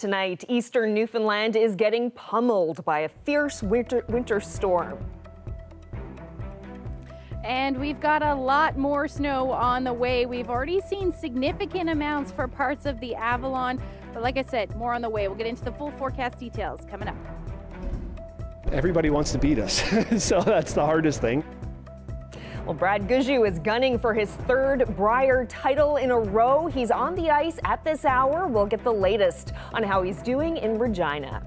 Tonight, eastern Newfoundland is getting pummeled by a fierce winter storm. And we've got a lot more snow on the way. We've already seen significant amounts for parts of the Avalon. But like I said, more on the way. We'll get into the full forecast details coming up. Everybody wants to beat us, so that's the hardest thing. Well, Brad Guzzu is gunning for his third Brier title in a row. He's on the ice at this hour. We'll get the latest on how he's doing in Regina.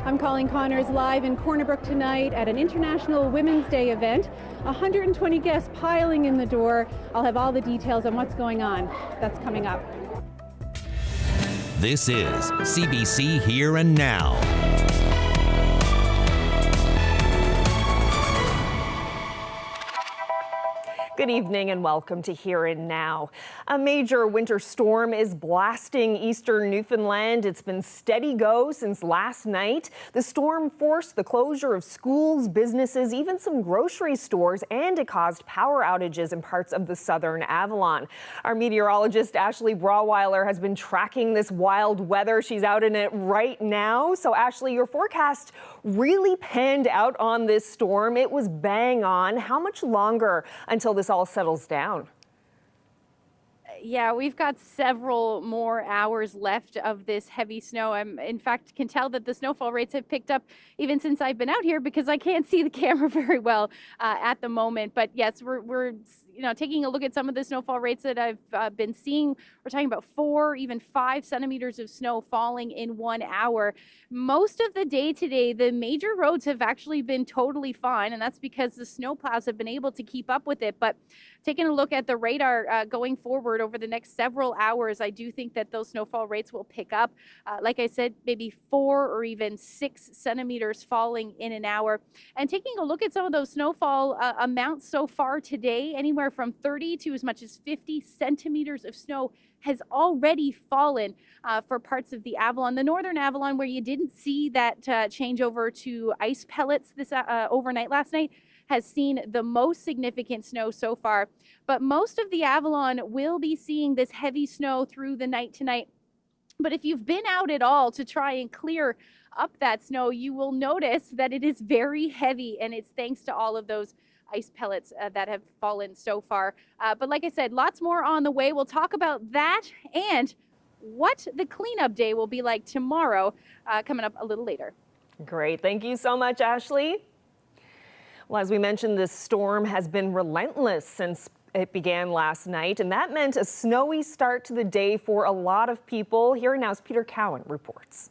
I'm Colleen Connors live in Corner Brook tonight at an International Women's Day event. 120 guests piling in the door. I'll have all the details on what's going on. That's coming up. This is CBC Here and Now. Good evening and welcome to Here and Now. A major winter storm is blasting eastern Newfoundland. It's been steady go since last night. The storm forced the closure of schools, businesses, even some grocery stores, and it caused power outages in parts of the southern Avalon. Our meteorologist Ashley Brawweiler has been tracking this wild weather. She's out in it right now. So Ashley, your forecast really panned out on this storm. It was bang on. How much longer until this all settles down? Yeah, we've got several more hours left of this heavy snow. In fact, can tell that the snowfall rates have picked up even since I've been out here because I can't see the camera very well at the moment. But yes, we're taking a look at some of the snowfall rates that I've been seeing. We're talking about 4, even 5 centimeters of snow falling in 1 hour. Most of the day today, the major roads have actually been totally fine, and that's because the snowplows have been able to keep up with it. But taking a look at the radar going forward over the next several hours, I do think that those snowfall rates will pick up. Like I said, maybe 4 or even 6 centimeters falling in an hour. And taking a look at some of those snowfall amounts so far today, anywhere from 30 to as much as 50 centimeters of snow has already fallen for parts of the Avalon. The northern Avalon, where you didn't see that change over to ice pellets this overnight last night, has seen the most significant snow so far. But most of the Avalon will be seeing this heavy snow through the night tonight. But if you've been out at all to try and clear up that snow, you will notice that it is very heavy, and it's thanks to all of those ice pellets that have fallen so far. But like I said, lots more on the way. We'll talk about that and what the cleanup day will be like tomorrow coming up a little later. Great. Thank you so much, Ashley. Well, as we mentioned, this storm has been relentless since it began last night, and that meant a snowy start to the day for a lot of people. Here now's Peter Cowan reports.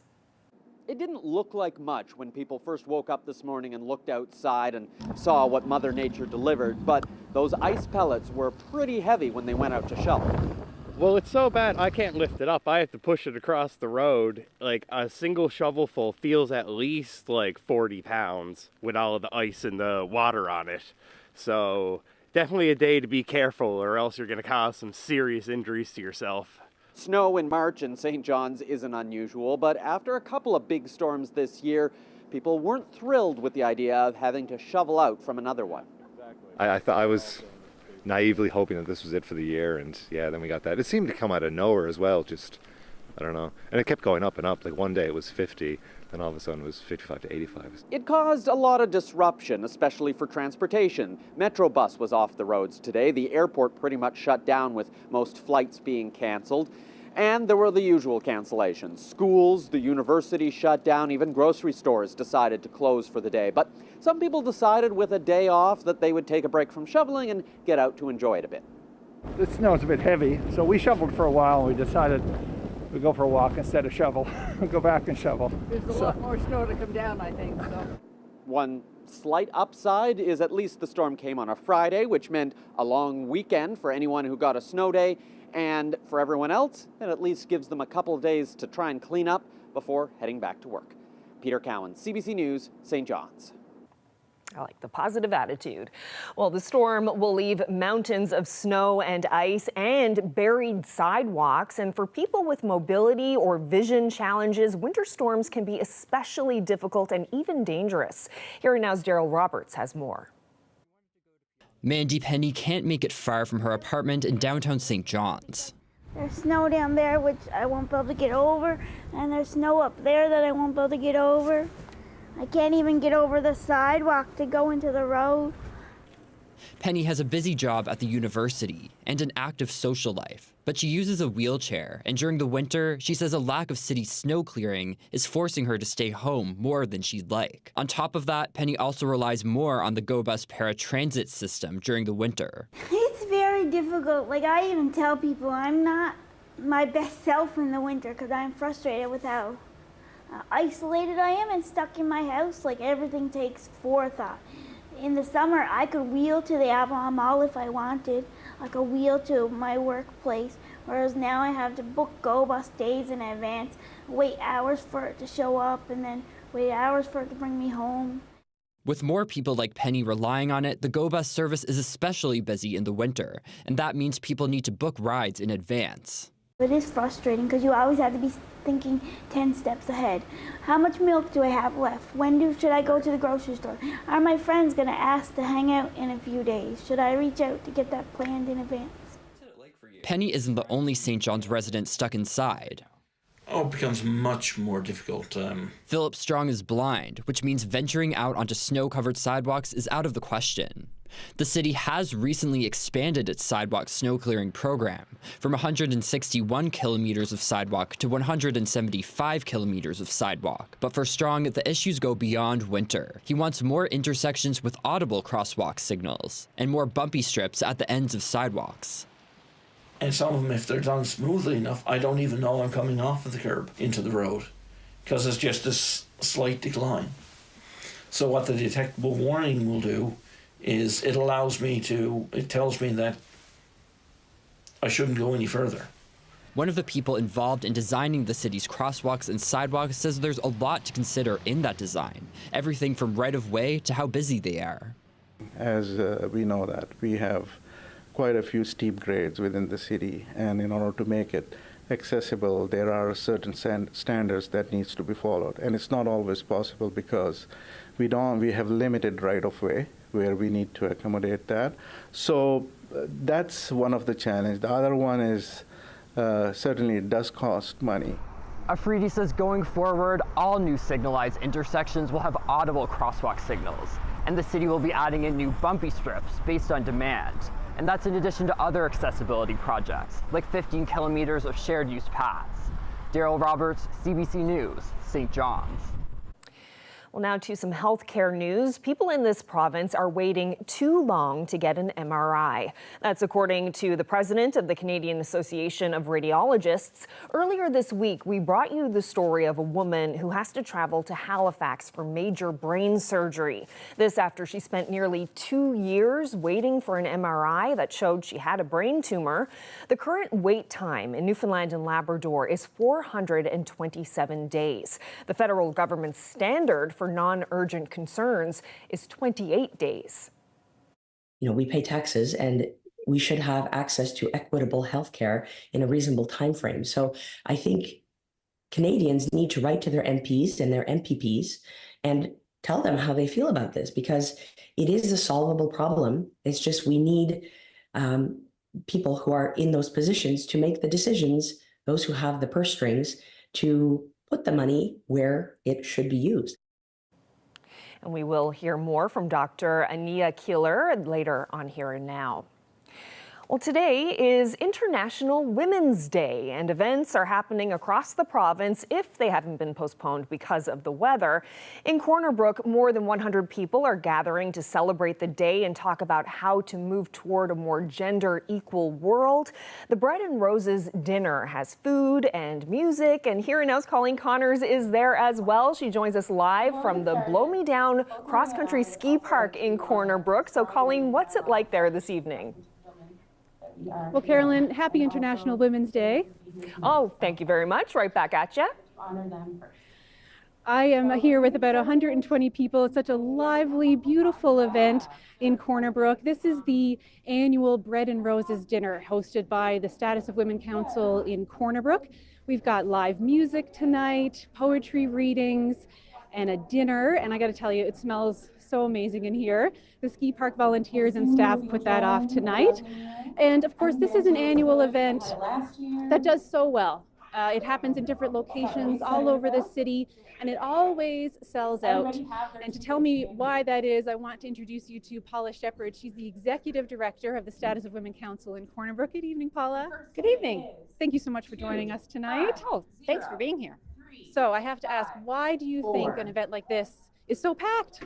It didn't look like much when people first woke up this morning and looked outside and saw what Mother Nature delivered, but those ice pellets were pretty heavy when they went out to shovel. Well, it's so bad I can't lift it up. I have to push it across the road. Like a single shovelful feels at least like 40 pounds with all of the ice and the water on it. So definitely a day to be careful, or else you're going to cause some serious injuries to yourself. Snow in March in St. John's isn't unusual, but after a couple of big storms this year, people weren't thrilled with the idea of having to shovel out from another one. I thought I was naively hoping that this was it for the year, and yeah, then we got that. It seemed to come out of nowhere as well, just, I don't know. And it kept going up and up. Like one day it was 50, then all of a sudden it was 55 to 85. It caused a lot of disruption, especially for transportation. Metrobus was off the roads today. The airport pretty much shut down with most flights being canceled. And there were the usual cancellations. Schools, the university shut down, even grocery stores decided to close for the day. But some people decided with a day off that they would take a break from shoveling and get out to enjoy it a bit. The snow is a bit heavy, so we shoveled for a while and we decided we'd go for a walk instead of shovel. We'll go back and shovel. There's a lot more snow to come down, I think. So. One slight upside is at least the storm came on a Friday, which meant a long weekend for anyone who got a snow day. And for everyone else, it at least gives them a couple of days to try and clean up before heading back to work. Peter Cowan, CBC News, St. John's. I like the positive attitude. Well, the storm will leave mountains of snow and ice and buried sidewalks. And for people with mobility or vision challenges, winter storms can be especially difficult and even dangerous. Here now's Daryl Roberts has more. Mandy Penny can't make it far from her apartment in downtown St. John's. There's snow down there, which I won't be able to get over, and there's snow up there that I won't be able to get over. I can't even get over the sidewalk to go into the road. Penny has a busy job at the university and an active social life, but she uses a wheelchair, and during the winter, she says a lack of city snow clearing is forcing her to stay home more than she'd like. On top of that, Penny also relies more on the Go Bus paratransit system during the winter. It's very difficult. Like, I even tell people I'm not my best self in the winter because I'm frustrated with how isolated I am and stuck in my house. Like, everything takes forethought. In the summer, I could wheel to the Avalon Mall if I wanted. I could wheel to my workplace, whereas now I have to book Go Bus days in advance, wait hours for it to show up, and then wait hours for it to bring me home. With more people like Penny relying on it, the Go Bus service is especially busy in the winter, and that means people need to book rides in advance. It is frustrating because you always have to be thinking 10 steps ahead. How much milk do I have left? Should I go to the grocery store? Are my friends going to ask to hang out in a few days? Should I reach out to get that planned in advance? Penny isn't the only St. John's resident stuck inside. Oh, it becomes much more difficult. Philip Strong is blind, which means venturing out onto snow-covered sidewalks is out of the question. The city has recently expanded its sidewalk snow clearing program from 161 kilometers of sidewalk to 175 kilometers of sidewalk. But for Strong, the issues go beyond winter. He wants more intersections with audible crosswalk signals and more bumpy strips at the ends of sidewalks. And some of them, if they're done smoothly enough, I don't even know I'm coming off of the curb into the road because it's just this slight decline. So what the detectable warning will do is it tells me that I shouldn't go any further. One of the people involved in designing the city's crosswalks and sidewalks says there's a lot to consider in that design, everything from right-of-way to how busy they are. As we know that we have quite a few steep grades within the city, and in order to make it accessible, there are certain standards that needs to be followed, and it's not always possible because we have limited right-of-way where we need to accommodate that. So that's one of the challenges. The other one is certainly it does cost money. Afridi says going forward, all new signalized intersections will have audible crosswalk signals, and the city will be adding in new bumpy strips based on demand. And that's in addition to other accessibility projects, like 15 kilometers of shared use paths. Daryl Roberts, CBC News, St. John's. Well, now to some healthcare news. People in this province are waiting too long to get an MRI. That's according to the president of the Canadian Association of Radiologists. Earlier this week, we brought you the story of a woman who has to travel to Halifax for major brain surgery. This after she spent nearly 2 years waiting for an MRI that showed she had a brain tumor. The current wait time in Newfoundland and Labrador is 427 days. The federal government's standard for non-urgent concerns is 28 days. You know, we pay taxes and we should have access to equitable health care in a reasonable time frame. So I think Canadians need to write to their MPs and their MPPs and tell them how they feel about this, because it is a solvable problem. It's just we need people who are in those positions to make the decisions, those who have the purse strings, to put the money where it should be used. And we will hear more from Dr. Ania Keeler later on Here and Now. Well, today is International Women's Day, and events are happening across the province if they haven't been postponed because of the weather. In Corner Brook, more than 100 people are gathering to celebrate the day and talk about how to move toward a more gender-equal world. The Bread and Roses dinner has food and music, and Here and Now's Colleen Connors is there as well. She joins us live from the Blow Me Down cross-country ski park in Corner Brook. So, Colleen, what's it like there this evening? Well, Carolyn, happy International Women's Day. Oh, thank you very much. Right back at you. I am here with about 120 people. It's such a lively, beautiful event in Corner Brook. This is the annual Bread and Roses dinner hosted by the Status of Women Council in Corner Brook. We've got live music tonight, poetry readings. and a dinner. And I got to tell you, it smells so amazing in here. The ski park volunteers and staff put that off tonight. And of course, this is an annual event that does so well. It happens in different locations all over the city, and it always sells out. And to tell me why that is, I want to introduce you to Paula Shepherd. She's the Executive Director of the Status of Women Council in Corner Brook. Good evening, Paula. Good evening. Thank you so much for joining us tonight. Oh, thanks for being here. So I have to ask, why do you think an event like this is so packed?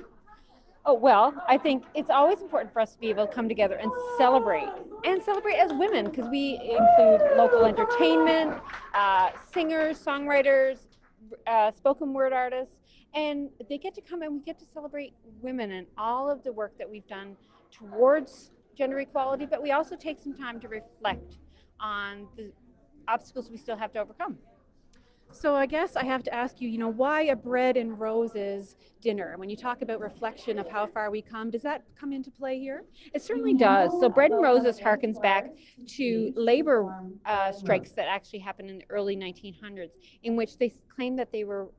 Oh, well, I think it's always important for us to be able to come together and celebrate as women, because we include local entertainment, singers, songwriters, spoken word artists, and they get to come and we get to celebrate women and all of the work that we've done towards gender equality, but we also take some time to reflect on the obstacles we still have to overcome. So I guess I have to ask you, why a bread and roses dinner? When you talk about reflection of how far we come, does that come into play here? It certainly does. So Bread and Roses harkens back to labor strikes that actually happened in the early 1900s, in which they claimed that they were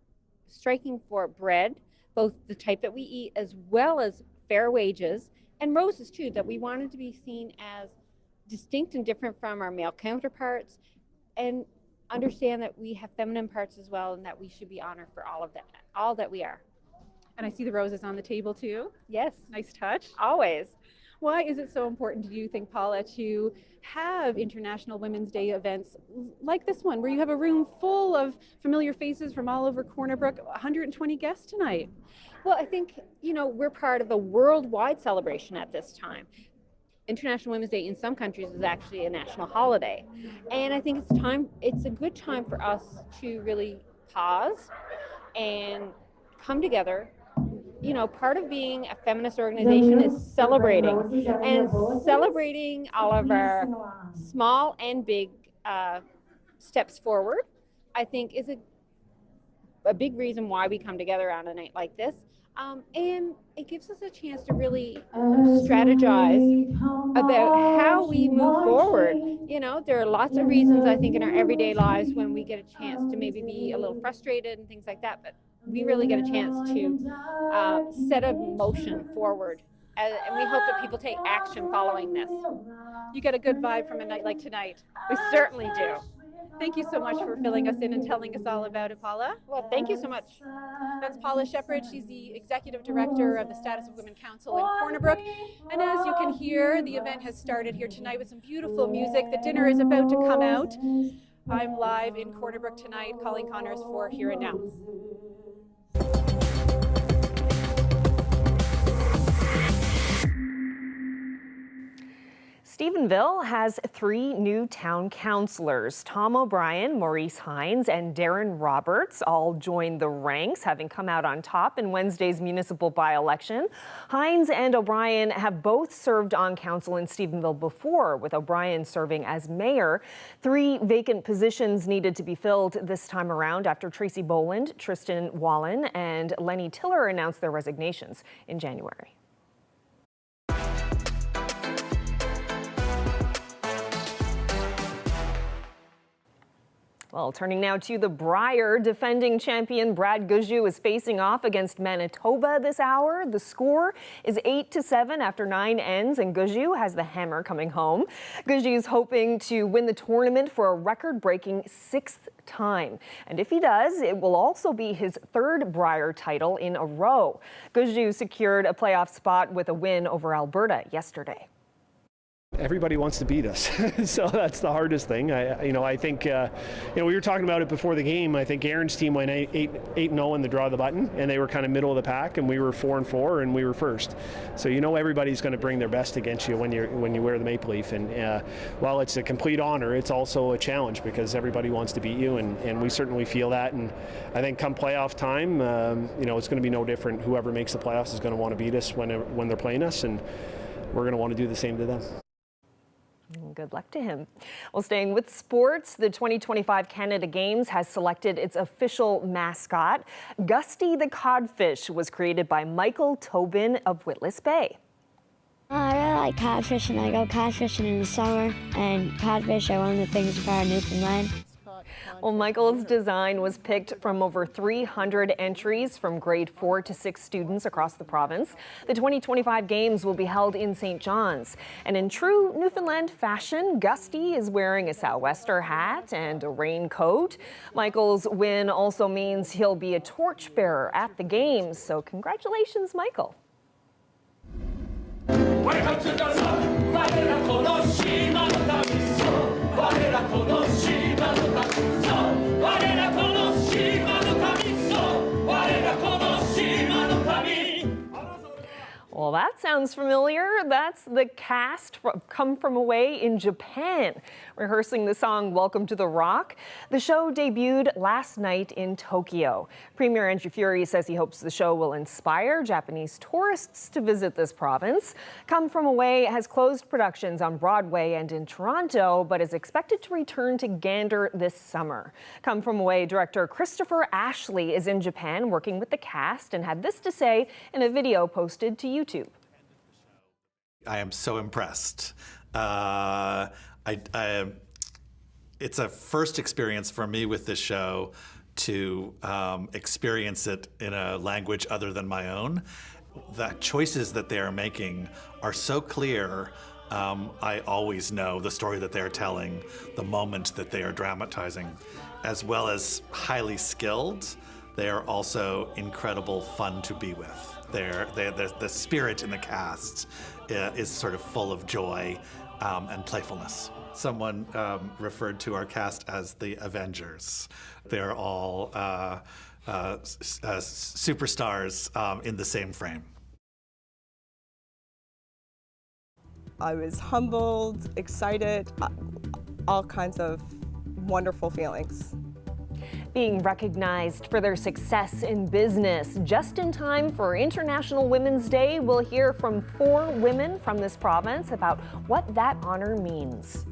striking for bread, both the type that we eat as well as fair wages, and roses too, that we wanted to be seen as distinct and different from our male counterparts, and understand that we have feminine parts as well, and that we should be honored for all of that, all that we are. And I see the roses on the table too. Yes. Nice touch. Always. Why is it so important, do you think, Paula, to have International Women's Day events like this one, where you have a room full of familiar faces from all over Corner Brook, 120 guests tonight? Well, I think, we're part of a worldwide celebration at this time. International Women's Day in some countries is actually a national holiday. And I think it's a good time for us to really pause and come together. Part of being a feminist organization is celebrating all of our small and big steps forward. I think is a big reason why we come together on a night like this. And it gives us a chance to really strategize about how we move forward. There are lots of reasons, I think, in our everyday lives when we get a chance to maybe be a little frustrated and things like that, but we really get a chance to set a motion forward. And we hope that people take action following this. You get a good vibe from a night like tonight. We certainly do. Thank you so much for filling us in and telling us all about it, Paula. Well, thank you so much. That's Paula Shepherd. She's the Executive Director of the Status of Women Council in Corner Brook. And as you can hear, the event has started here tonight with some beautiful music. The dinner is about to come out. I'm live in Corner Brook tonight, Colleen Connors for Here and Now. Stephenville has 3 new town councillors. Tom O'Brien, Maurice Hines, and Darren Roberts all joined the ranks, having come out on top in Wednesday's municipal by-election. Hines and O'Brien have both served on council in Stephenville before, with O'Brien serving as mayor. 3 vacant positions needed to be filled this time around after Tracy Boland, Tristan Wallen, and Lenny Tiller announced their resignations in January. Well, turning now to the Brier, defending champion Brad Goujiou is facing off against Manitoba this hour. The score is 8-7 after 9 ends, and Goujiou has the hammer coming home. Goujiou is hoping to win the tournament for a record-breaking 6th time. And if he does, it will also be his 3rd Brier title in a row. Goujiou secured a playoff spot with a win over Alberta yesterday. Everybody wants to beat us, so that's the hardest thing. I think, we were talking about it before the game. I think Aaron's team went 8-0 in the draw of the button, and they were kind of middle of the pack, and we were 4-4, and we were first. So everybody's going to bring their best against you when you wear the maple leaf. And while it's a complete honor, it's also a challenge because everybody wants to beat you, and we certainly feel that. And I think come playoff time, it's going to be no different. Whoever makes the playoffs is going to want to beat us when they're playing us, and we're going to want to do the same to them. Good luck to him. Well, staying with sports, the 2025 Canada Games has selected its official mascot. Gusty the Codfish was created by Michael Tobin of Witless Bay. I really like codfish, and I go codfishing in the summer, and codfish are one of the things about Newfoundland. Well, Michael's design was picked from over 300 entries from grade 4 to 6 students across the province. The 2025 games will be held in St. John's. And in true Newfoundland fashion, Gusty is wearing a sou'wester hat and a raincoat. Michael's win also means he'll be a torchbearer at the games. So congratulations, Michael. Welcome to the sun. 我らこの島の民そう我らこの島の民そう我らこの島の民そう我らこの島の民 Well, that sounds familiar. That's the cast from Come From Away in Japan, rehearsing the song Welcome to the Rock. The show debuted last night in Tokyo. Premier Andrew Furey says he hopes the show will inspire Japanese tourists to visit this province. Come From Away has closed productions on Broadway and in Toronto, but is expected to return to Gander this summer. Come From Away director Christopher Ashley is in Japan working with the cast and had this to say in a video posted to YouTube. I am so impressed. It's a first experience for me with this show to experience it in a language other than my own. The choices that they are making are so clear. I always know the story that they're telling, the moment that they are dramatizing, as well as highly skilled. They are also incredible fun to be with. The spirit in the cast is sort of full of joy and playfulness. Someone referred to our cast as the Avengers. They're all superstars in the same frame. I was humbled, excited, all kinds of wonderful feelings. Being recognized for their success in business. Just in time for International Women's Day, we'll hear from 4 women from this province about what that honor means.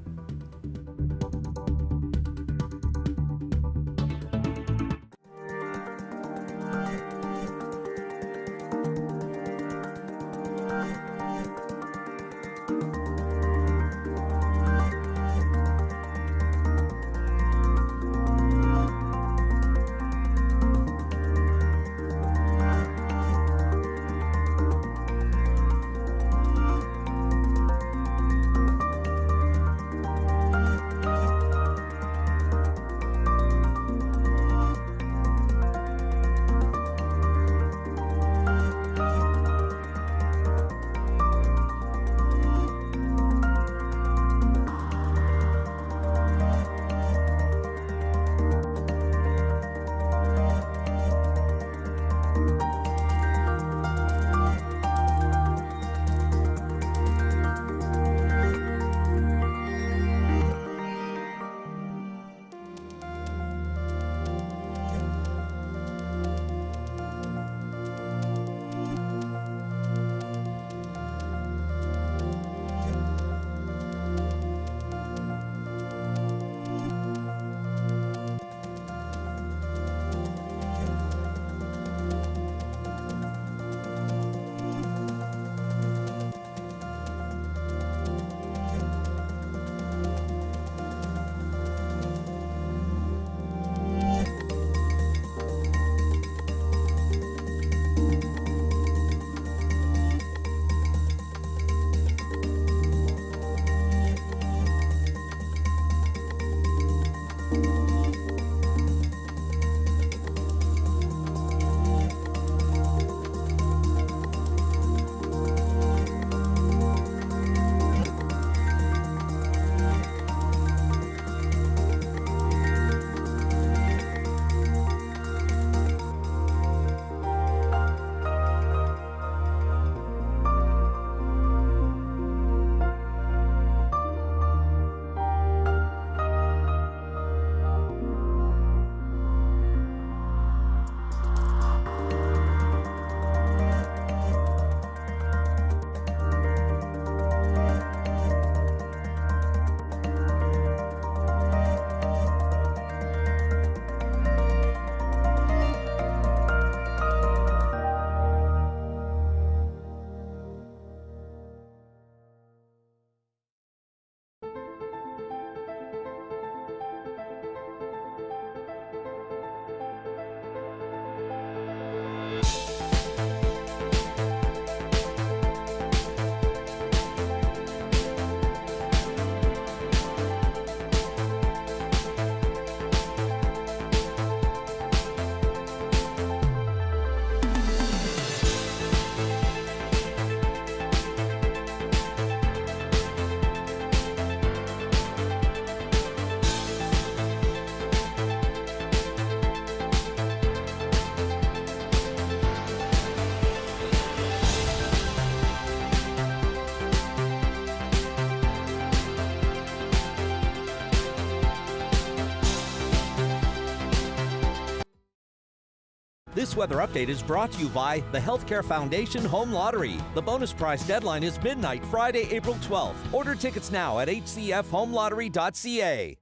This weather update is brought to you by the Healthcare Foundation Home Lottery. The bonus prize deadline is midnight, Friday, April 12th. Order tickets now at hcfhomelottery.ca.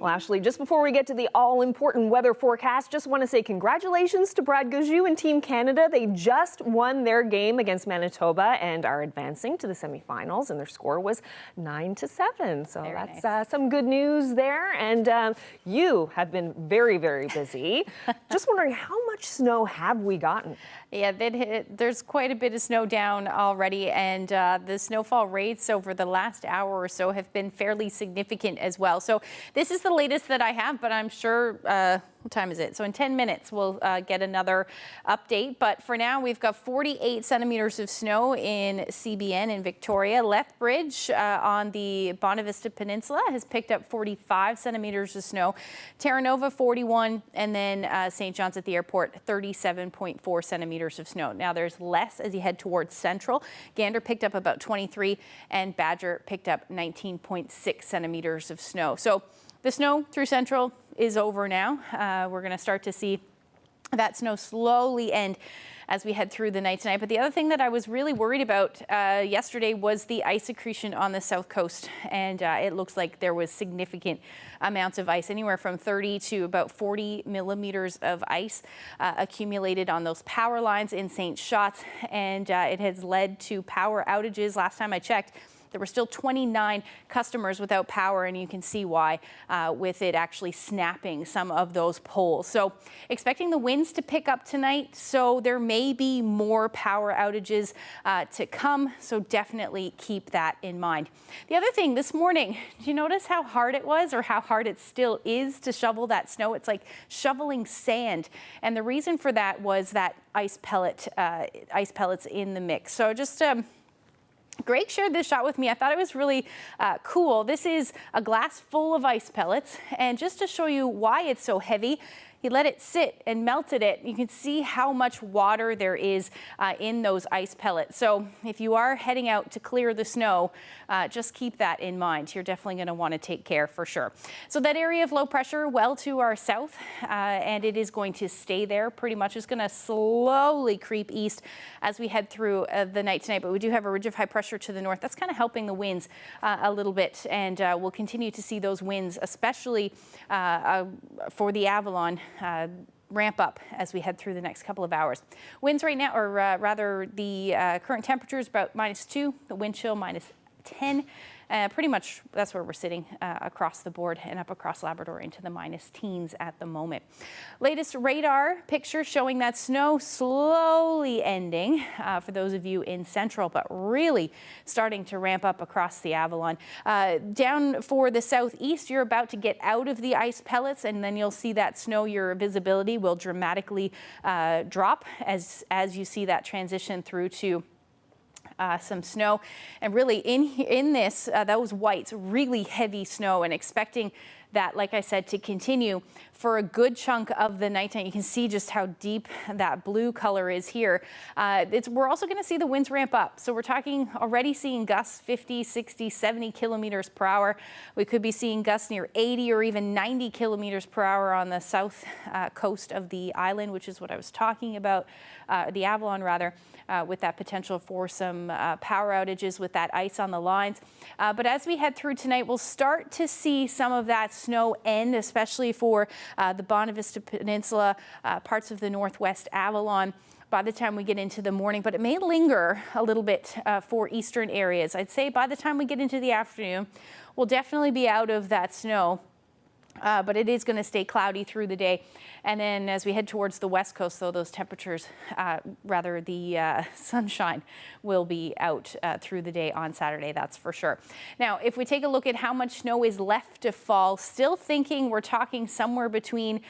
Well, Ashley, just before we get to the all-important weather forecast, just want to say congratulations to Brad Gajou and Team Canada. They just won their game against Manitoba and are advancing to the semifinals, and their score was 9-7. So that's some good news there. And you have been very, very busy. Just wondering, how much snow have we gotten? Yeah, there's quite a bit of snow down already, and the snowfall rates over the last hour or so have been fairly significant as well. So this is the latest that I have, but I'm sure, what time is it? So in 10 minutes, we'll get another update. But for now, we've got 48 centimeters of snow in CBN in Victoria. Lethbridge on the Bonavista Peninsula has picked up 45 centimeters of snow. Terra Nova 41, and then St. John's at the airport 37.4 centimeters of snow. Now there's less as you head towards Central. Gander picked up about 23, and Badger picked up 19.6 centimeters of snow. So the snow through Central is over now. We're going to start to see that snow slowly end as we head through the night tonight. But the other thing that I was really worried about yesterday was the ice accretion on the south coast. And it looks like there was significant amounts of ice, anywhere from 30 to about 40 millimeters of ice accumulated on those power lines in St. Shots. And it has led to power outages. Last time I checked, there were still 29 customers without power, and you can see why with it actually snapping some of those poles. So expecting the winds to pick up tonight, so there may be more power outages to come, so definitely keep that in mind. The other thing this morning, did you notice how hard it was, or how hard it still is to shovel that snow? It's like shoveling sand, and the reason for that was that ice pellets in the mix. So just Greg shared this shot with me. I thought it was really cool. This is a glass full of ice pellets, and just to show you why it's so heavy, he let it sit and melted it. You can see how much water there is in those ice pellets. So if you are heading out to clear the snow, just keep that in mind. You're definitely going to want to take care for sure. So that area of low pressure well to our south, and it is going to stay there pretty much. It's going to slowly creep east as we head through the night tonight. But we do have a ridge of high pressure to the north. That's kind of helping the winds a little bit, and we'll continue to see those winds, especially for the Avalon, ramp up as we head through the next couple of hours. Winds right now, or rather the current temperature is about -2, the wind chill -10. Pretty much that's where we're sitting across the board and up across Labrador into the -teens at the moment. Latest radar picture showing that snow slowly ending for those of you in Central, but really starting to ramp up across the Avalon. Down for the southeast, you're about to get out of the ice pellets, and then you'll see that snow, your visibility will dramatically drop as you see that transition through to some snow. And really in this, those whites, really heavy snow, and expecting that, like I said, to continue for a good chunk of the nighttime. You can see just how deep that blue color is here. We're also going to see the winds ramp up. So we're already seeing gusts 50, 60, 70 kilometers per hour. We could be seeing gusts near 80 or even 90 kilometers per hour on the south coast of the island, which is what I was talking about, the Avalon rather, with that potential for some power outages with that ice on the lines. But as we head through tonight, we'll start to see some of that snow end, especially for the Bonavista Peninsula, parts of the northwest Avalon by the time we get into the morning, but it may linger a little bit for eastern areas. I'd say by the time we get into the afternoon, we'll definitely be out of that snow. But it is going to stay cloudy through the day. And then as we head towards the west coast, though, those temperatures, rather the sunshine will be out through the day on Saturday, that's for sure. Now, if we take a look at how much snow is left to fall, still thinking we're talking somewhere between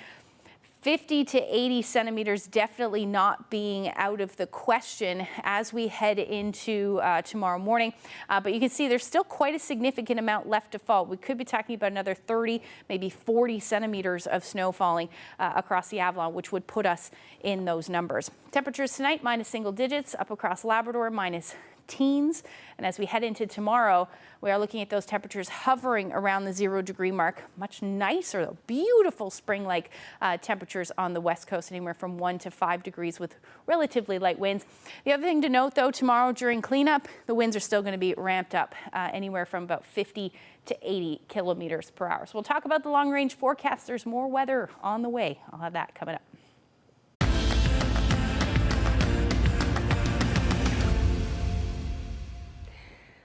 50 to 80 centimeters, definitely not being out of the question as we head into tomorrow morning. But you can see there's still quite a significant amount left to fall. We could be talking about another 30, maybe 40 centimeters of snow falling across the Avalon, which would put us in those numbers. Temperatures tonight, minus single digits, up across Labrador, minus teens. And as we head into tomorrow, we are looking at those temperatures hovering around the 0-degree mark. Much nicer, beautiful spring-like temperatures on the west coast, anywhere from 1 to 5 degrees with relatively light winds. The other thing to note, though, tomorrow during cleanup, the winds are still going to be ramped up anywhere from about 50 to 80 kilometers per hour. So we'll talk about the long-range forecast. There's more weather on the way. I'll have that coming up.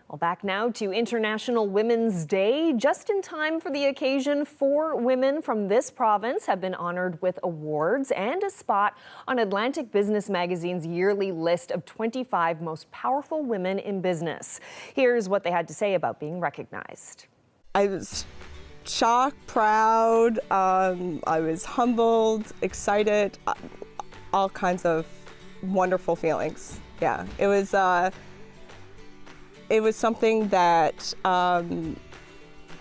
Well, back now to International Women's Day. Just in time for the occasion, 4 women from this province have been honored with awards and a spot on Atlantic Business Magazine's yearly list of 25 most powerful women in business. Here's what they had to say about being recognized. I was shocked, proud, I was humbled, excited, all kinds of wonderful feelings. Yeah, it was something that,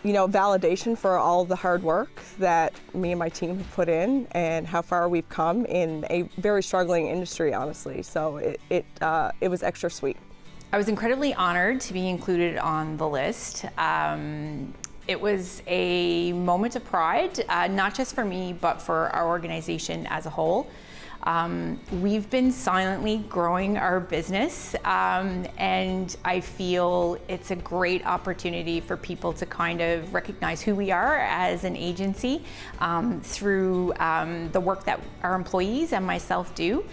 validation for all the hard work that me and my team have put in and how far we've come in a very struggling industry, honestly. So it was extra sweet. I was incredibly honored to be included on the list. It was a moment of pride, not just for me, but for our organization as a whole. We've been silently growing our business, and I feel it's a great opportunity for people to kind of recognize who we are as an agency through the work that our employees and myself do.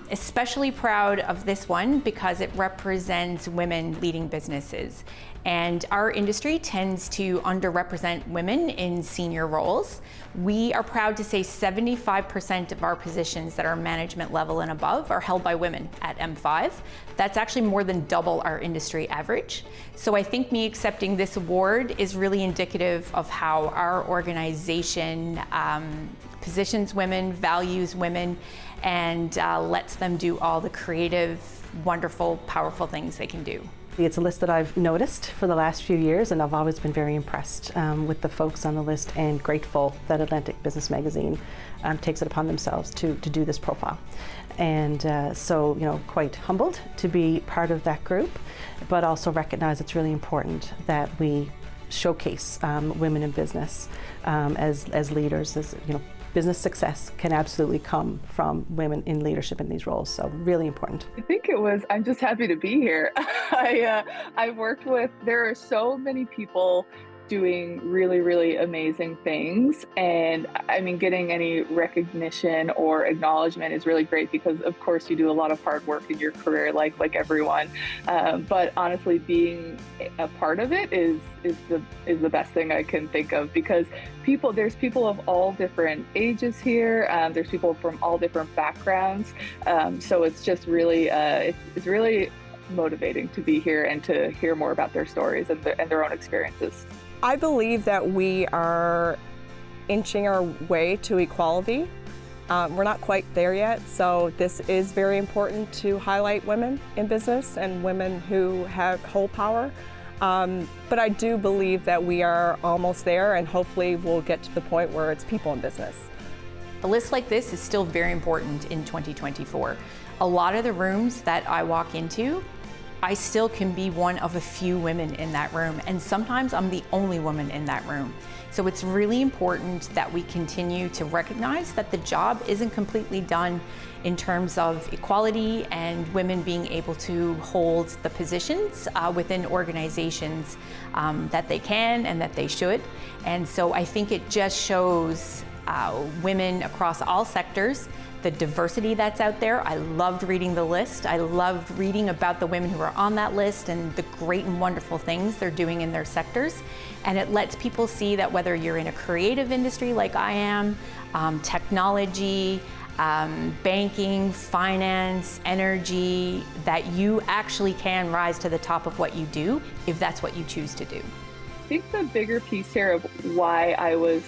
Especially proud of this one because it represents women leading businesses. And our industry tends to underrepresent women in senior roles. We are proud to say 75% of our positions that are management level and above are held by women at M5. That's actually more than double our industry average. So I think me accepting this award is really indicative of how our organization positions women, values women, and lets them do all the creative, wonderful, powerful things they can do. It's a list that I've noticed for the last few years, and I've always been very impressed with the folks on the list and grateful that Atlantic Business Magazine takes it upon themselves to do this profile. And so, quite humbled to be part of that group, but also recognize it's really important that we showcase women in business as leaders. As business success can absolutely come from women in leadership in these roles, so really important. I think I'm just happy to be here. I've worked with, there are so many people doing really, really amazing things. And I mean, getting any recognition or acknowledgement is really great because of course you do a lot of hard work in your career, like everyone. But honestly, being a part of it is the best thing I can think of because there's people of all different ages here. There's people from all different backgrounds. So it's just really, it's really motivating to be here and to hear more about their stories and their own experiences. I believe that we are inching our way to equality. We're not quite there yet, so this is very important to highlight women in business and women who hold power. But I do believe that we are almost there, and hopefully we'll get to the point where it's people in business. A list like this is still very important in 2024. A lot of the rooms that I walk into, I still can be one of a few women in that room, and sometimes I'm the only woman in that room. So it's really important that we continue to recognize that the job isn't completely done in terms of equality and women being able to hold the positions within organizations that they can and that they should. And so I think it just shows women across all sectors, the diversity that's out there. I loved reading the list. I loved reading about the women who are on that list and the great and wonderful things they're doing in their sectors. And it lets people see that whether you're in a creative industry like I am, technology, banking, finance, energy, that you actually can rise to the top of what you do if that's what you choose to do. I think the bigger piece here of why I was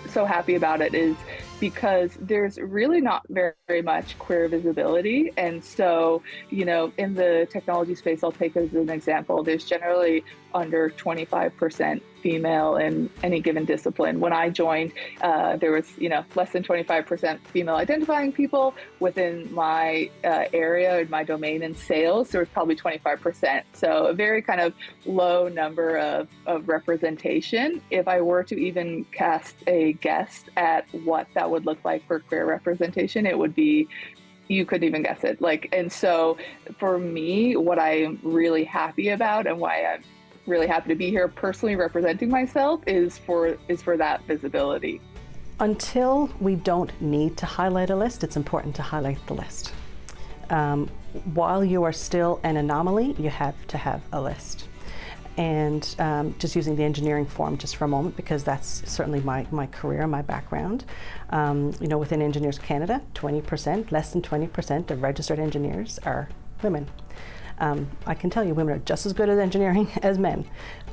so happy about it is because there's really not very much queer visibility. And so, in the technology space, I'll take as an example, there's generally under 25% female in any given discipline. When I joined, there was, less than 25% female identifying people within my area, in my domain in sales. There was probably 25%. So a very kind of low number of representation. If I were to even cast a guess at what that would look like for queer representation, it would be, you couldn't even guess it. And so for me, what I'm really happy about and why I'm really happy to be here personally representing myself is for that visibility. Until we don't need to highlight a list, it's important to highlight the list. While you are still an anomaly, you have to have a list. And just using the engineering form just for a moment, because that's certainly my career, my background. Within Engineers Canada, 20%, less than 20% of registered engineers are women. I can tell you women are just as good at engineering as men,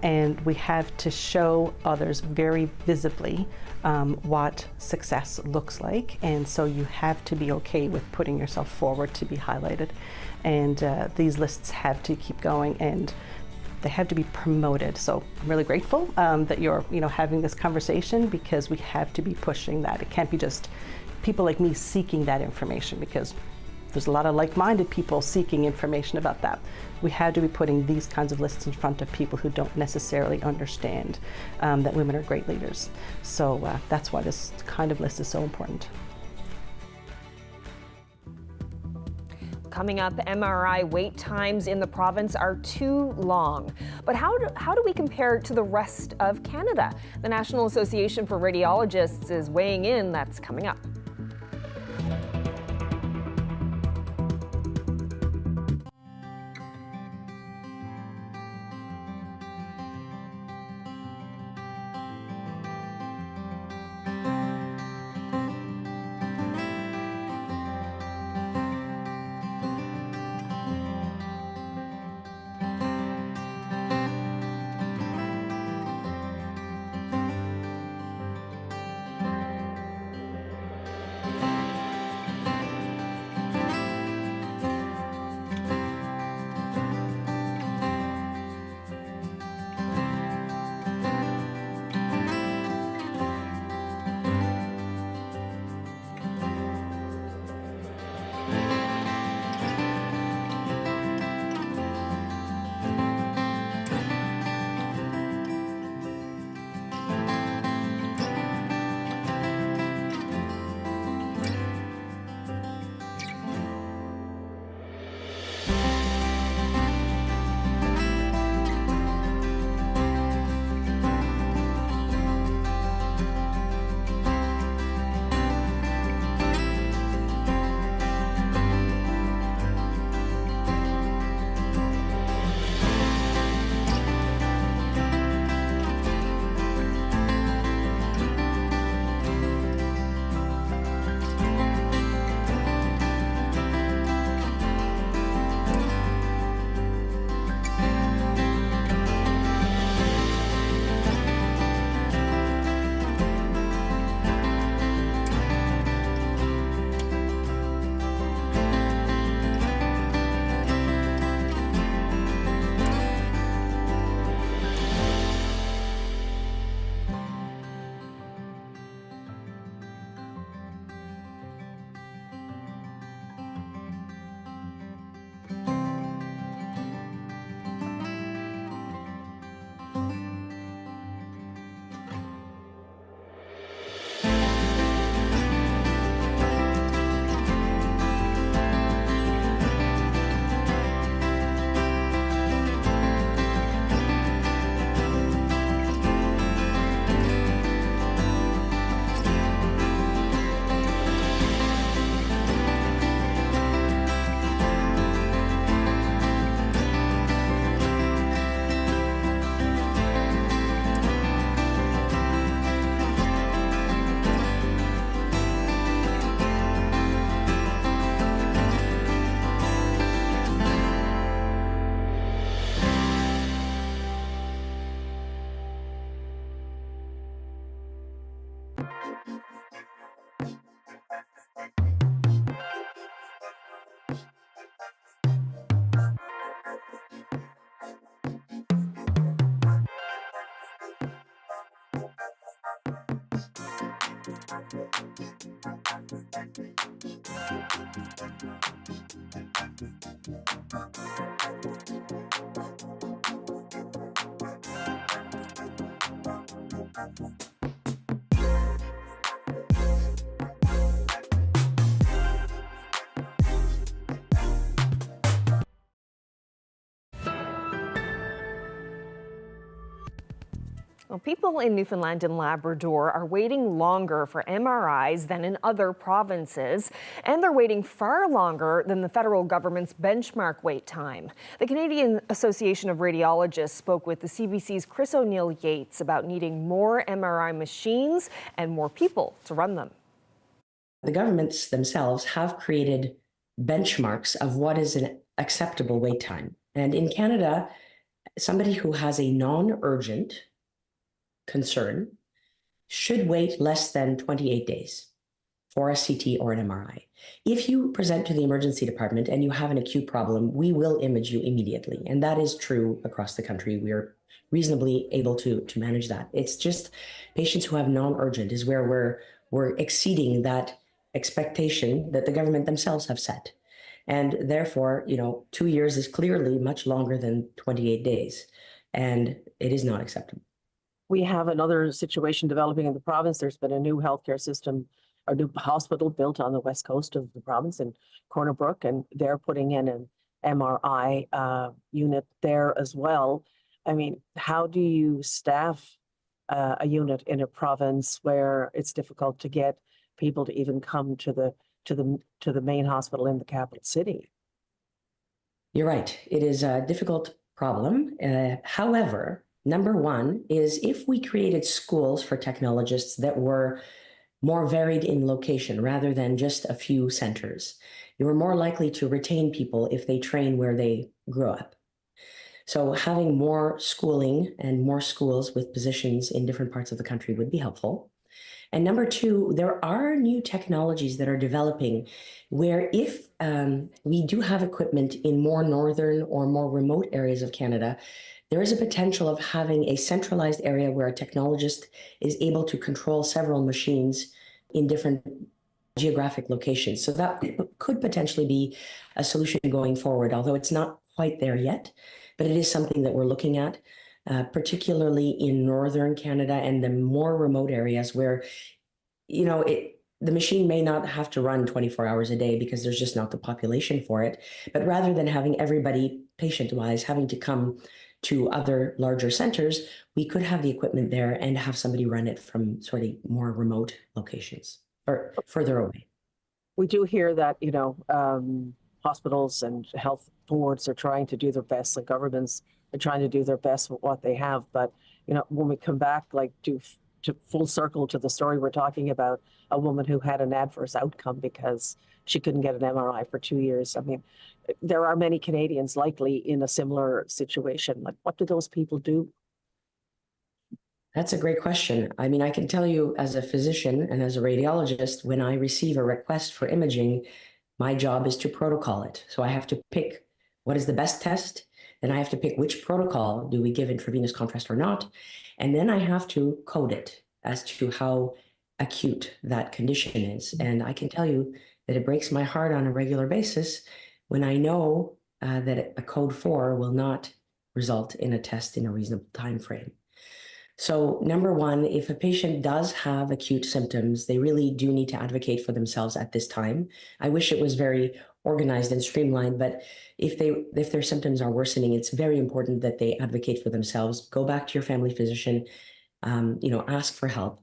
and we have to show others very visibly what success looks like, and so you have to be okay with putting yourself forward to be highlighted. And these lists have to keep going, and they have to be promoted. So I'm really grateful that you're having this conversation, because we have to be pushing that. It can't be just people like me seeking that information, because there's a lot of like-minded people seeking information about that. We have to be putting these kinds of lists in front of people who don't necessarily understand that women are great leaders. So that's why this kind of list is so important. Coming up, MRI wait times in the province are too long. But how do we compare to the rest of Canada? The National Association for Radiologists is weighing in. That's coming up. Well, people in Newfoundland and Labrador are waiting longer for MRIs than in other provinces, and they're waiting far longer than the federal government's benchmark wait time. The Canadian Association of Radiologists spoke with the CBC's Chris O'Neill-Yates about needing more MRI machines and more people to run them. The governments themselves have created benchmarks of what is an acceptable wait time. And in Canada, somebody who has a non-urgent concern should wait less than 28 days for a CT or an MRI. If you present to the emergency department and you have an acute problem, we will image you immediately. And that is true across the country. We're reasonably able to manage that. It's just patients who have non-urgent is where we're exceeding that expectation that the government themselves have set. And therefore, 2 years is clearly much longer than 28 days. And it is not acceptable. We have another situation developing in the province. There's been a new healthcare system, a new hospital built on the west coast of the province in Corner Brook, and they're putting in an MRI unit there as well. I mean, how do you staff a unit in a province where it's difficult to get people to even come to the main hospital in the capital city? You're right. It is a difficult problem. However, number one is if we created schools for technologists that were more varied in location rather than just a few centers, you are more likely to retain people if they train where they grew up. So having more schooling and more schools with positions in different parts of the country would be helpful. And number two, there are new technologies that are developing where if we do have equipment in more northern or more remote areas of Canada, there is a potential of having a centralized area where a technologist is able to control several machines in different geographic locations. So that could potentially be a solution going forward, although it's not quite there yet, but it is something that we're looking at. Particularly in northern Canada and the more remote areas where, the machine may not have to run 24 hours a day because there's just not the population for it. But rather than having everybody patient-wise having to come to other larger centers, we could have the equipment there and have somebody run it from sort of more remote locations or further away. We do hear that, hospitals and health boards are trying to do their best. The governments are trying to do their best with what they have. But, when we come back, to full circle to the story we're talking about, a woman who had an adverse outcome because she couldn't get an MRI for 2 years. I mean, there are many Canadians likely in a similar situation. Like, what do those people do? That's a great question. I mean, I can tell you as a physician and as a radiologist, when I receive a request for imaging, my job is to protocol it. So I have to pick what is the best test. Then I have to pick which protocol, do we give intravenous contrast or not? And then I have to code it as to how acute that condition is. And I can tell you that it breaks my heart on a regular basis when I know that a code 4 will not result in a test in a reasonable time frame. So number one, if a patient does have acute symptoms, they really do need to advocate for themselves at this time. I wish it was very organized and streamlined, but if their symptoms are worsening, it's very important that they advocate for themselves. Go back to your family physician, ask for help.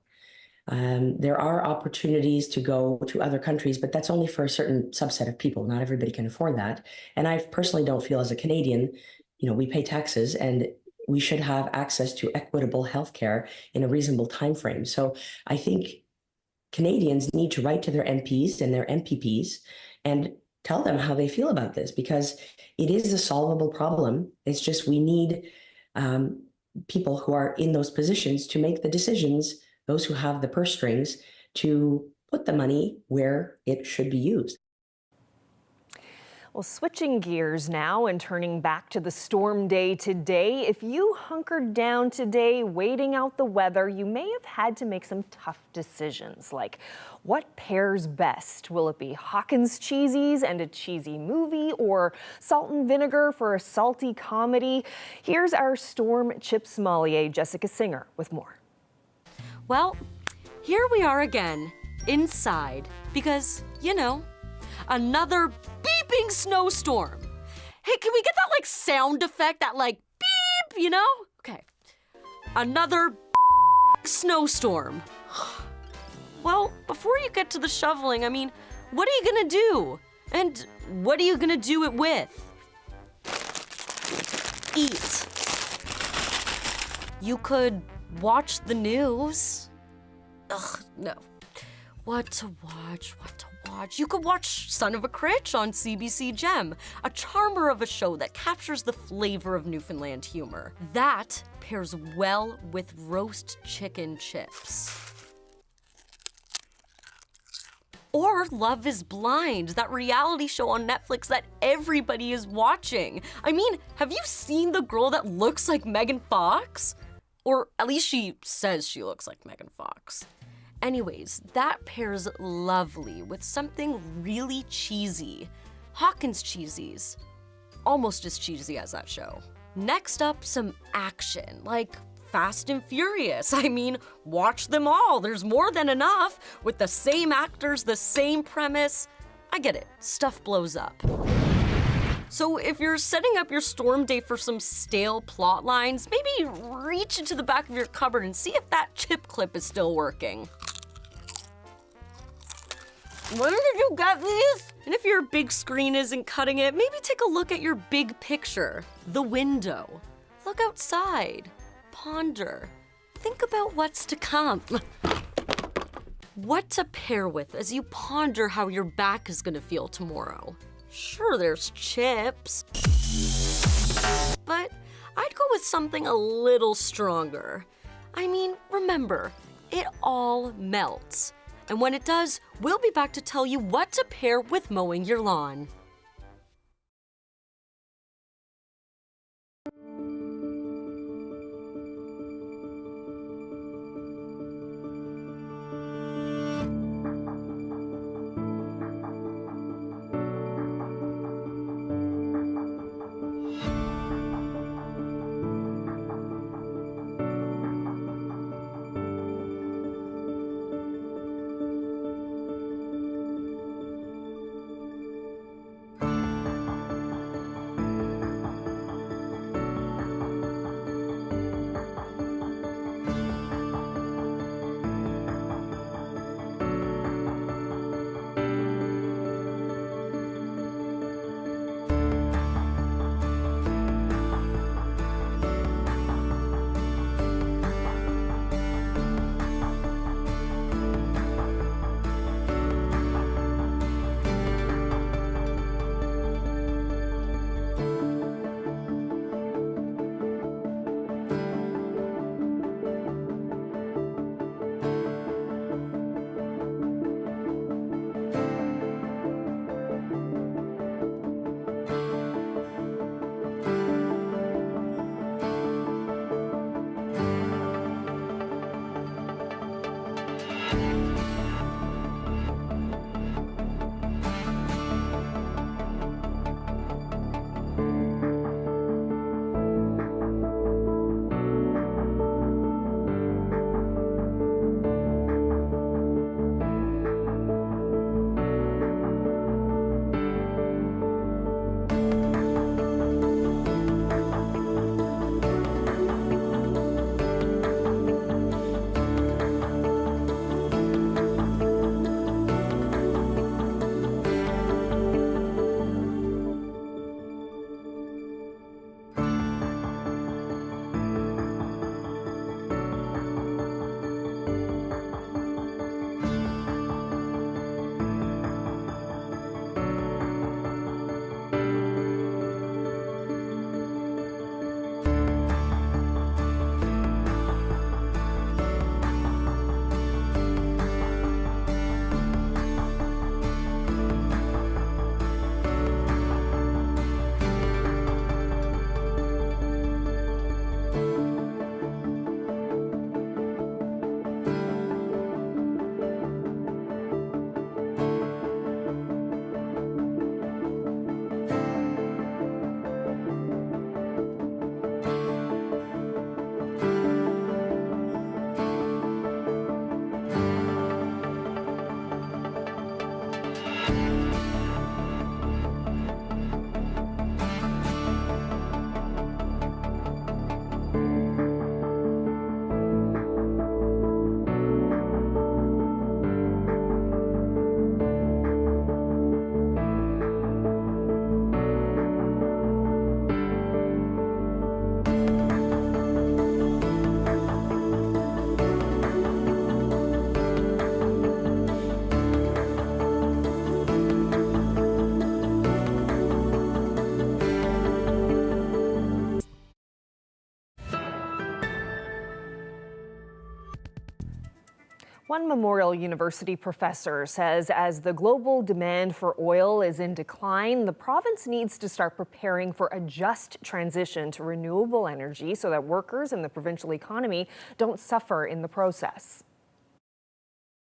There are opportunities to go to other countries, but that's only for a certain subset of people. Not everybody can afford that. And I personally don't feel as a Canadian, we pay taxes and we should have access to equitable healthcare in a reasonable time frame. So I think Canadians need to write to their MPs and their MPPs and tell them how they feel about this, because it is a solvable problem. It's just we need people who are in those positions to make the decisions, those who have the purse strings, to put the money where it should be used. Well, switching gears now and turning back to the storm day today. If you hunkered down today waiting out the weather, you may have had to make some tough decisions, like what pairs best? Will it be Hawkins cheesies and a cheesy movie, or salt and vinegar for a salty comedy? Here's our storm chip sommelier, Jessica Singer, with more. Well, here we are again, inside, because, you know, another beeping snowstorm. Hey, can we get that, like, sound effect, that, like, beep, you know? Okay. Another snowstorm. Well, before you get to the shoveling, I mean, what are you gonna do? And what are you gonna do it with? Eat. You could watch the news. Ugh, no. What to watch? You could watch Son of a Critch on CBC Gem, a charmer of a show that captures the flavor of Newfoundland humor. That pairs well with roast chicken chips. Or Love is Blind, that reality show on Netflix that everybody is watching. I mean, have you seen the girl that looks like Megan Fox? Or at least she says she looks like Megan Fox. Anyways, that pairs lovely with something really cheesy. Hawkins cheesies. Almost as cheesy as that show. Next up, some action, like Fast and Furious. I mean, watch them all. There's more than enough. With the same actors, the same premise. I get it. Stuff blows up. So if you're setting up your storm day for some stale plot lines, maybe reach into the back of your cupboard and see if that chip clip is still working. When did you get these? And if your big screen isn't cutting it, maybe take a look at your big picture, the window. Look outside, ponder, think about what's to come. What to pair with as you ponder how your back is gonna feel tomorrow. Sure, there's chips, but I'd go with something a little stronger. I mean, remember, it all melts. And when it does, we'll be back to tell you what to pair with mowing your lawn. One Memorial University professor says as the global demand for oil is in decline, the province needs to start preparing for a just transition to renewable energy so that workers and the provincial economy don't suffer in the process.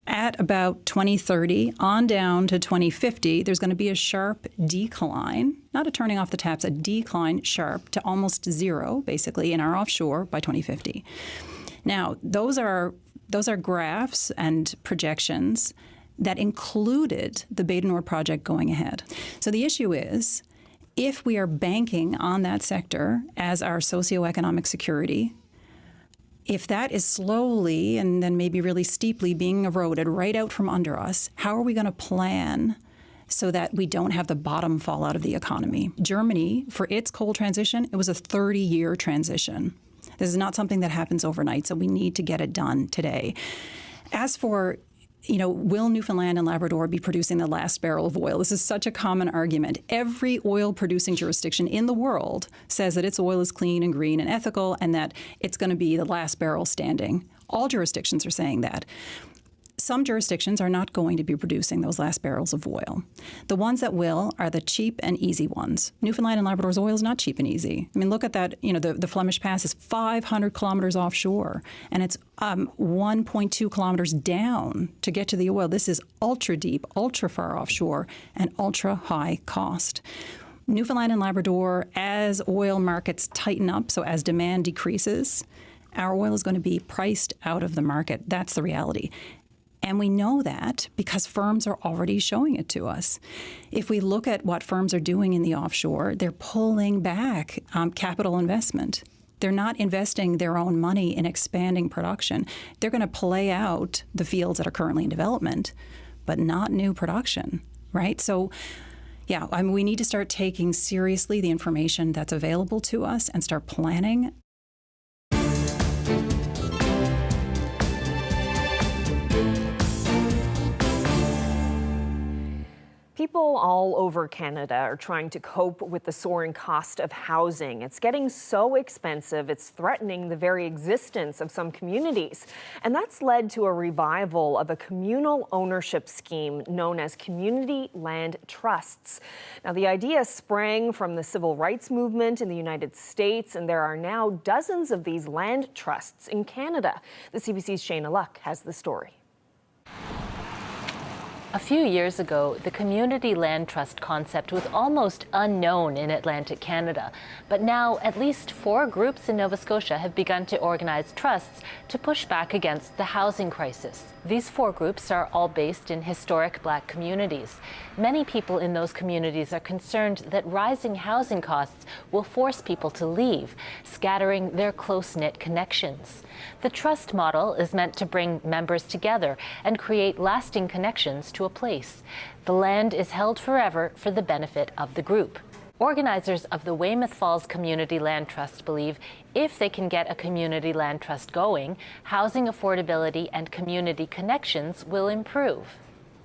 At about 2030 on down to 2050, there's going to be a sharp decline, not a turning off the taps, a decline sharp to almost zero, basically, in our offshore by 2050. Now, those are graphs and projections that included the Bay du Nord project going ahead. So the issue is, if we are banking on that sector as our socioeconomic security, if that is slowly and then maybe really steeply being eroded right out from under us, how are we going to plan so that we don't have the bottom fall out of the economy? Germany, for its coal transition, it was a 30-year transition. This is not something that happens overnight, so we need to get it done today. As for, will Newfoundland and Labrador be producing the last barrel of oil? This is such a common argument. Every oil-producing jurisdiction in the world says that its oil is clean and green and ethical and that it's going to be the last barrel standing. All jurisdictions are saying that. Some jurisdictions are not going to be producing those last barrels of oil. The ones that will are the cheap and easy ones. Newfoundland and Labrador's oil is not cheap and easy. I mean, look at that, the Flemish Pass is 500 kilometers offshore, and it's 1.2 kilometers down to get to the oil. This is ultra deep, ultra far offshore, and ultra high cost. Newfoundland and Labrador, as oil markets tighten up, so as demand decreases, our oil is going to be priced out of the market. That's the reality. And we know that because firms are already showing it to us. If we look at what firms are doing in the offshore, they're pulling back capital investment. They're not investing their own money in expanding production. They're going to play out the fields that are currently in development, but not new production, right? So, yeah, we need to start taking seriously the information that's available to us and start planning. People all over Canada are trying to cope with the soaring cost of housing. It's getting so expensive, it's threatening the very existence of some communities. And that's led to a revival of a communal ownership scheme known as community land trusts. Now, the idea sprang from the civil rights movement in the United States, and there are now dozens of these land trusts in Canada. The CBC's Shayna Luck has the story. A few years ago, the community land trust concept was almost unknown in Atlantic Canada. But now, at least 4 groups in Nova Scotia have begun to organize trusts to push back against the housing crisis. These 4 groups are all based in historic Black communities. Many people in those communities are concerned that rising housing costs will force people to leave, scattering their close-knit connections. The trust model is meant to bring members together and create lasting connections to a place. The land is held forever for the benefit of the group. Organizers of the Weymouth Falls Community Land Trust believe if they can get a community land trust going, housing affordability and community connections will improve.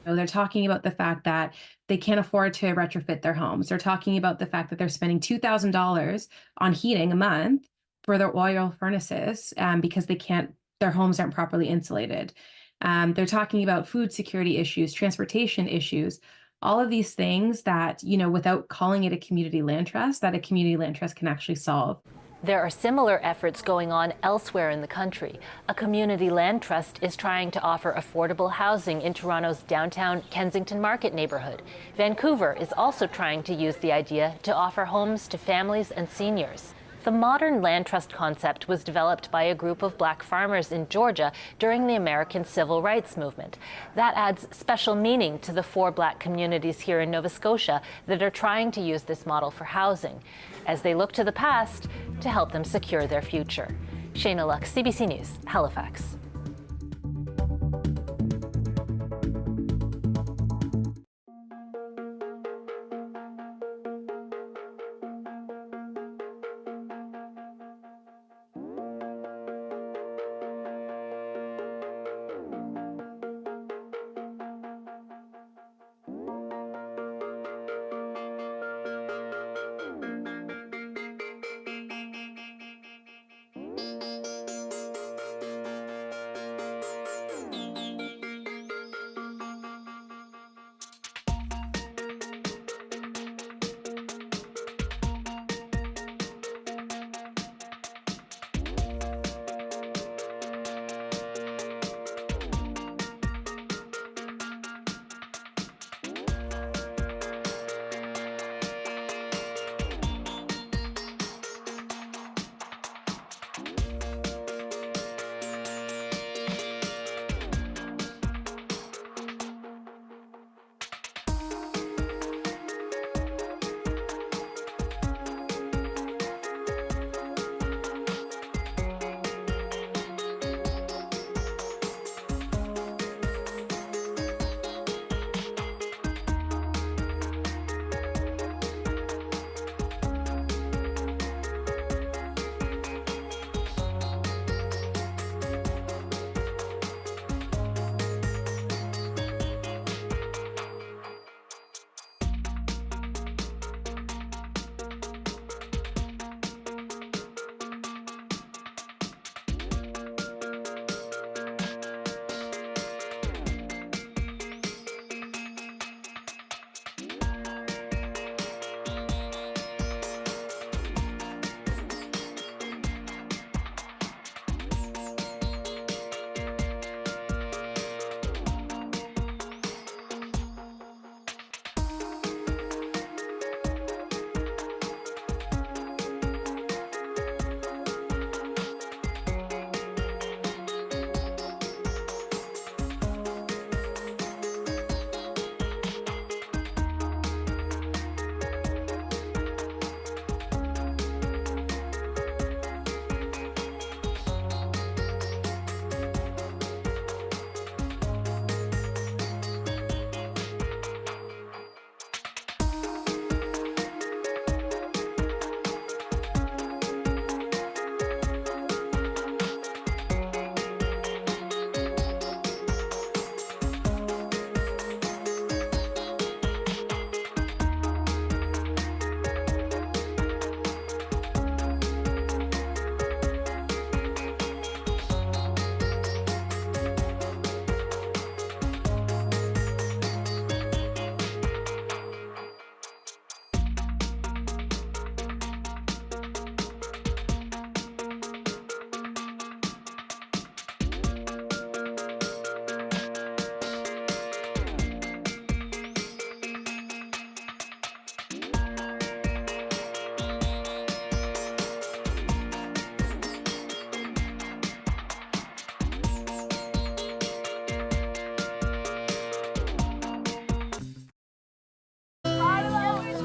They're talking about the fact that they can't afford to retrofit their homes. They're talking about the fact that they're spending $2,000 on heating a month for their oil furnaces because their homes aren't properly insulated. They're talking about food security issues, transportation issues, all of these things that, without calling it a community land trust, that a community land trust can actually solve. There are similar efforts going on elsewhere in the country. A community land trust is trying to offer affordable housing in Toronto's downtown Kensington Market neighborhood. Vancouver is also trying to use the idea to offer homes to families and seniors. The modern land trust concept was developed by a group of Black farmers in Georgia during the American Civil Rights Movement. That adds special meaning to the 4 Black communities here in Nova Scotia that are trying to use this model for housing, as they look to the past to help them secure their future. Shayna Luck, CBC News, Halifax.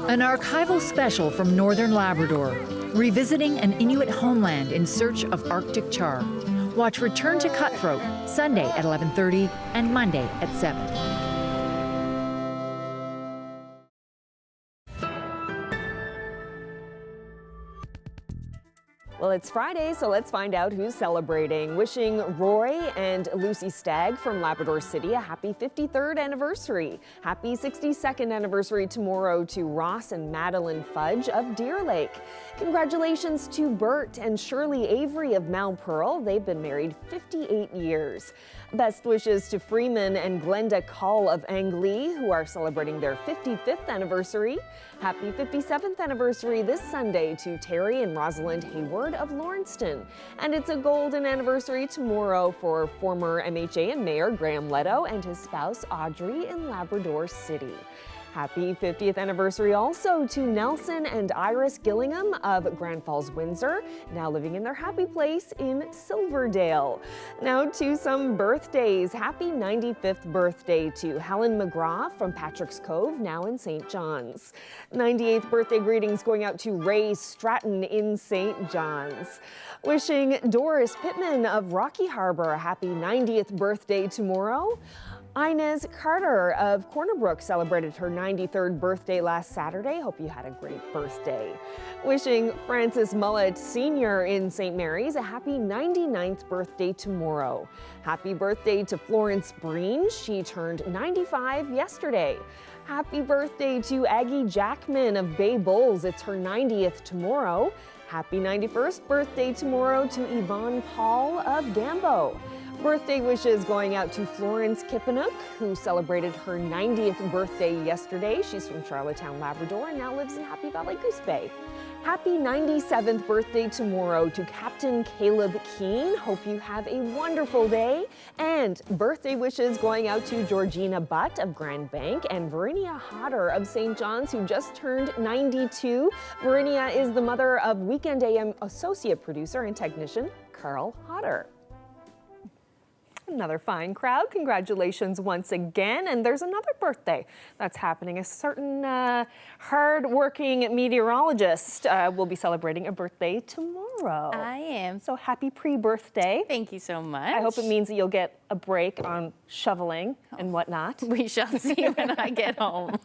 An archival special from Northern Labrador, revisiting an Inuit homeland in search of Arctic char. Watch Return to Cutthroat, Sunday at 11:30 and Monday at 7. Well, it's Friday, so let's find out who's celebrating. Wishing Roy and Lucy Stagg from Labrador City a happy 53rd anniversary. Happy 62nd anniversary tomorrow to Ross and Madeline Fudge of Deer Lake. Congratulations to Bert and Shirley Avery of Mount Pearl. They've been married 58 years. Best wishes to Freeman and Glenda Call of Anglee, who are celebrating their 55th anniversary. Happy 57th anniversary this Sunday to Terry and Rosalind Hayward of Lawrencetown. And it's a golden anniversary tomorrow for former MHA and Mayor Graham Leto and his spouse Audrey in Labrador City. Happy 50th anniversary also to Nelson and Iris Gillingham of Grand Falls, Windsor, now living in their happy place in Silverdale. Now to some birthdays. Happy 95th birthday to Helen McGraw from Patrick's Cove, now in St. John's. 98th birthday greetings going out to Ray Stratton in St. John's. Wishing Doris Pittman of Rocky Harbor a happy 90th birthday tomorrow. Inez Carter of Corner Brook celebrated her 93rd birthday last Saturday. Hope you had a great birthday. Wishing Francis Mullett Sr. in St. Mary's a happy 99th birthday tomorrow. Happy birthday to Florence Breen. She turned 95 yesterday. Happy birthday to Aggie Jackman of Bay Bulls. It's her 90th tomorrow. Happy 91st birthday tomorrow to Yvonne Paul of Gambo. Birthday wishes going out to Florence Kippenuk, who celebrated her 90th birthday yesterday. She's from Charlottetown, Labrador, and now lives in Happy Valley Goose Bay. Happy 97th birthday tomorrow to Captain Caleb Keane. Hope you have a wonderful day. And birthday wishes going out to Georgina Butt of Grand Bank and Verinia Hodder of St. John's, who just turned 92. Verinia is the mother of Weekend AM associate producer and technician Carl Hodder. Another fine crowd. Congratulations once again. And there's another birthday that's happening. A certain hard-working meteorologist will be celebrating a birthday tomorrow. I am. So happy pre-birthday. Thank you so much. I hope it means that you'll get a break on shoveling and whatnot. We shall see when I get home.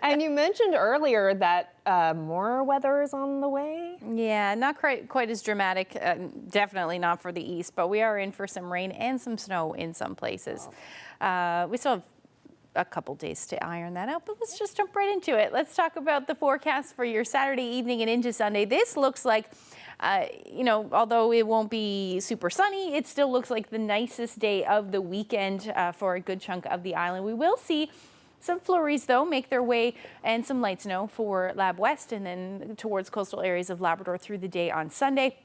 And you mentioned earlier that more weather is on the way. Yeah, not quite as dramatic. Definitely not for the east, but we are in for some rain and some snow in some places. We still have a couple days to iron that out, but let's just jump right into it. Let's talk about the forecast for your Saturday evening and into Sunday. This looks like, although it won't be super sunny, it still looks like the nicest day of the weekend for a good chunk of the island. We will see some flurries, though, make their way, and some light snow for Lab West and then towards coastal areas of Labrador through the day on Sunday.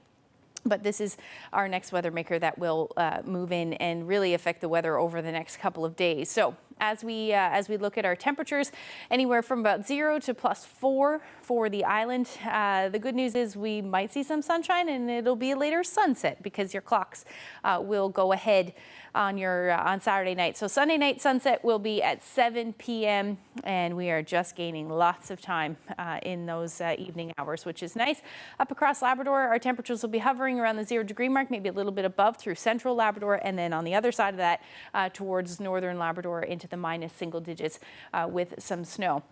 But this is our next weather maker that will move in and really affect the weather over the next couple of days. So as we look at our temperatures, anywhere from about 0 to +4 for the island. The good news is we might see some sunshine, and it'll be a later sunset because your clocks will go ahead on Saturday night. So Sunday night sunset will be at 7 p.m. and we are just gaining lots of time in those evening hours, which is nice. Up across Labrador, our temperatures will be hovering around the 0-degree mark, maybe a little bit above through central Labrador, and then on the other side of that towards northern Labrador into the minus single digits with some snow.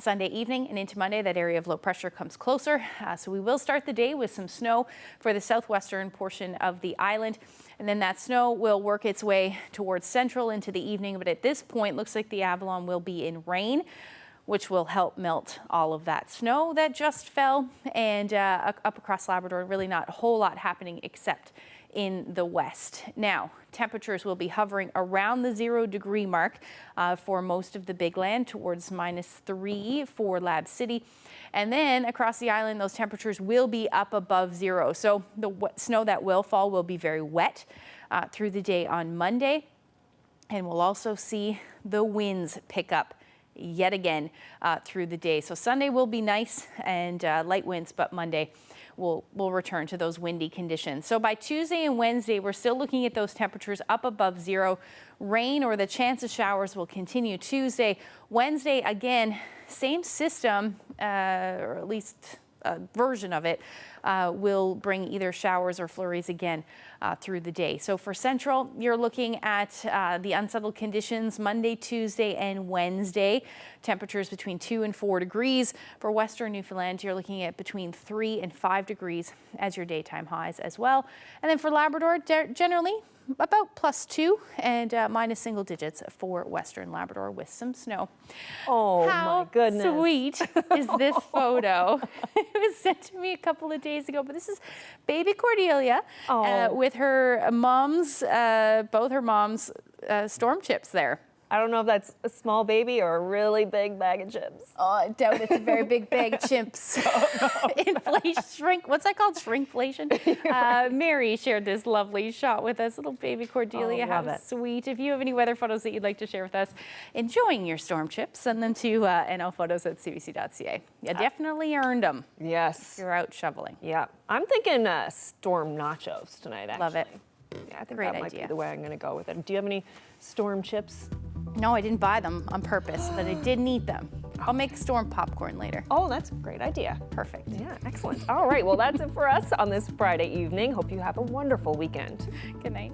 Sunday evening and into Monday, that area of low pressure comes closer. So we will start the day with some snow for the southwestern portion of the island. And then that snow will work its way towards central into the evening. But at this point, looks like the Avalon will be in rain, which will help melt all of that snow that just fell. And up across Labrador, really not a whole lot happening except in the west. Now, temperatures will be hovering around the 0-degree mark for most of the big land, towards -3 for Lab City. And then across the island, those temperatures will be up above 0. So the snow that will fall will be very wet through the day on Monday. And we'll also see the winds pick up yet again through the day. So Sunday will be nice and light winds, but Monday we'll return to those windy conditions. So by Tuesday and Wednesday, we're still looking at those temperatures up above zero. Rain or the chance of showers will continue Tuesday. Wednesday, again, same system, or at least a version of it, will bring either showers or flurries again through the day. So for Central, you're looking at the unsettled conditions Monday, Tuesday, and Wednesday. Temperatures between 2 and 4 degrees. For Western Newfoundland, you're looking at between 3 and 5 degrees as your daytime highs as well. And then for Labrador, generally about +2 and minus single digits for Western Labrador with some snow. Oh, How my goodness. sweet is this photo? It was sent to me a couple of days ago, but this is baby Cordelia with her mom's, both her mom's storm chips there. I don't know if that's a small baby or a really big bag of chips. Oh, I doubt it's a very big bag of chips. Inflation, what's that called? Shrinkflation? Mary shared this lovely shot with us, little baby Cordelia. Oh, love How it. sweet. If you have any weather photos that you'd like to share with us, enjoying your storm chips, send them to nlphotos@cbc.ca. You definitely earned them. Yes. You're out shoveling. Yeah. I'm thinking storm nachos tonight, actually. Love it. Yeah, I think Great that might be idea. the way I'm going to go with it. Do you have any storm chips? No, I didn't buy them on purpose, but I didn't eat them. I'll make storm popcorn later. Oh, that's a great idea. Perfect. Yeah, excellent. All right, well, that's it for us on this Friday evening. Hope you have a wonderful weekend. Good night.